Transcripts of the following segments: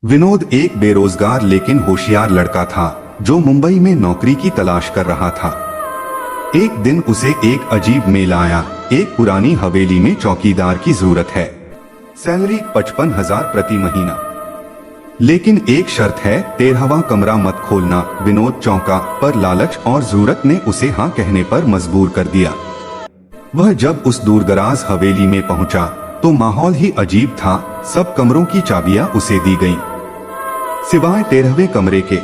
विनोद एक बेरोजगार लेकिन होशियार लड़का था जो मुंबई में नौकरी की तलाश कर रहा था। एक दिन उसे एक अजीब मेल आया। एक पुरानी हवेली में चौकीदार की जरूरत है। सैलरी 55,000 प्रति महीना, लेकिन एक शर्त है, 13वां कमरा मत खोलना। विनोद चौंका, पर लालच और जरूरत ने उसे हाँ कहने पर मजबूर कर दिया। वह जब उस दूरदराज हवेली में पहुंचा तो माहौल ही अजीब था। सब कमरों की चाबियां उसे दी गईं, सिवाय 13वें कमरे के।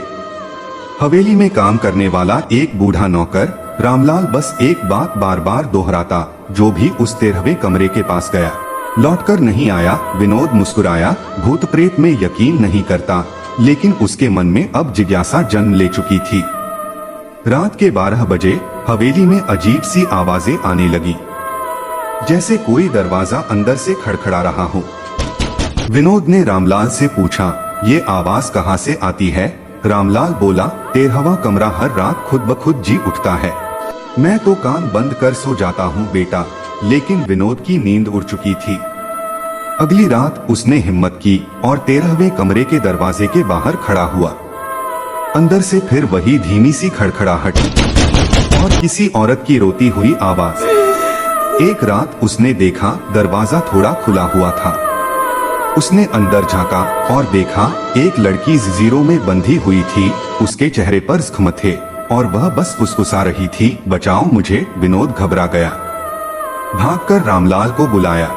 हवेली में काम करने वाला एक बूढ़ा नौकर रामलाल बस एक बात बार बार दोहराता, जो भी उस 13वें कमरे के पास गया लौटकर नहीं आया। विनोद मुस्कुराया। भूत प्रेत में यकीन नहीं करता, लेकिन उसके मन में अब जिज्ञासा जन्म ले चुकी थी। रात के 12 बजे हवेली में अजीब सी आवाजें आने लगी, जैसे कोई दरवाजा अंदर से खड़खड़ा रहा हो। विनोद ने रामलाल से पूछा, ये आवाज कहाँ से आती है? रामलाल बोला, 13वां कमरा हर रात खुद ब खुद जी उठता है। मैं तो कान बंद कर सो जाता हूँ बेटा। लेकिन विनोद की नींद उड़ चुकी थी। अगली रात उसने हिम्मत की और 13वें कमरे के दरवाजे के बाहर खड़ा हुआ। अंदर से फिर वही धीमी सी खड़खड़ाहट और किसी औरत की रोती हुई आवाज। एक रात उसने देखा दरवाजा थोड़ा खुला हुआ था। उसने अंदर झांका और देखा एक लड़की जंजीरों में बंधी हुई थी। उसके चेहरे पर जख्म थे और वह बस फुसफुसा रही थी, बचाओ मुझे। विनोद घबरा गया, भागकर रामलाल को बुलाया।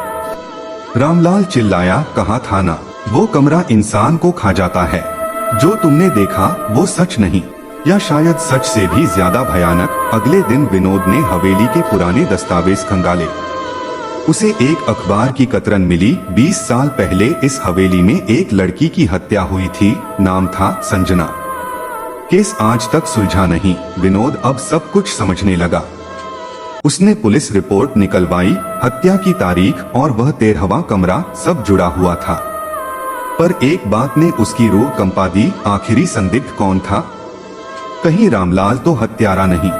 रामलाल चिल्लाया, कहा था ना, वो कमरा इंसान को खा जाता है। जो तुमने देखा वो सच नहीं, या शायद सच से भी ज्यादा भयानक। अगले दिन विनोद ने हवेली के पुराने दस्तावेज खंगाले। उसे एक अखबार की कतरन मिली। 20 साल पहले इस हवेली में एक लड़की की हत्या हुई थी। नाम था संजना। केस आज तक सुलझा नहीं। विनोद अब सब कुछ समझने लगा। उसने पुलिस रिपोर्ट निकलवाई, हत्या की तारीख और वह 13वां कमरा, सब जुड़ा हुआ था। पर एक बात ने उसकी रूह कंपा दी। आखिरी संदिग्ध कौन था? कहीं रामलाल तो हत्यारा नहीं?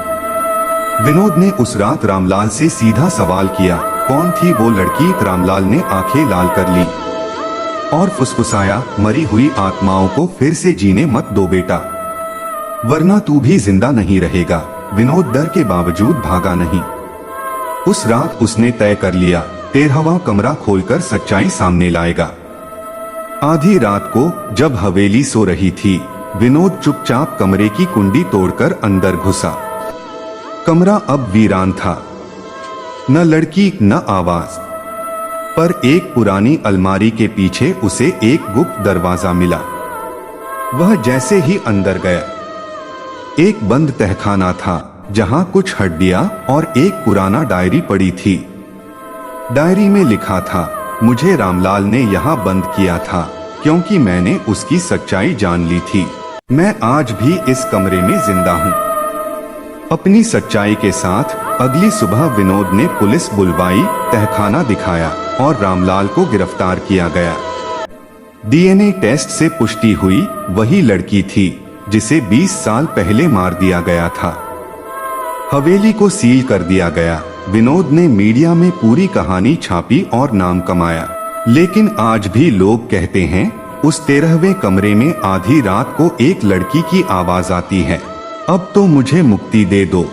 विनोद ने उस रात रामलाल से सीधा सवाल किया, कौन थी वो लड़की? रामलाल ने आंखें लाल कर ली और फुसफुसाया, मरी हुई आत्माओं को फिर से जीने मत दो बेटा, वरना तू भी जिंदा नहीं रहेगा। विनोद डर के बावजूद भागा नहीं। उस रात उसने तय कर लिया, 13वां कमरा खोलकर सच्चाई सामने लाएगा। आधी रात को जब हवेली सो रही थी, विनोद चुपचाप कमरे की कुंडी तोड़कर अंदर घुसा। कमरा अब वीरान था। न लड़की न आवाज, पर एक पुरानी अलमारी के पीछे उसे एक गुप्त दरवाजा मिला। वह जैसे ही अंदर गया, एक बंद तहखाना था जहां कुछ हड्डियां और एक पुराना डायरी पड़ी थी। डायरी में लिखा था, मुझे रामलाल ने यहाँ बंद किया था क्योंकि मैंने उसकी सच्चाई जान ली थी। मैं आज भी इस कमरे में जिंदा हूँ। अपनी सच्चाई के साथ अगली सुबह विनोद ने पुलिस बुलवाई, तहखाना दिखाया और रामलाल को गिरफ्तार किया गया। डीएनए टेस्ट से पुष्टि हुई, वही लड़की थी जिसे 20 साल पहले मार दिया गया था। हवेली को सील कर दिया गया। विनोद ने मीडिया में पूरी कहानी छापी और नाम कमाया। लेकिन आज भी लोग कहते हैं, उस 13वें कमरे में आधी रात को एक लड़की की आवाज आती है, अब तो मुझे मुक्ति दे दो।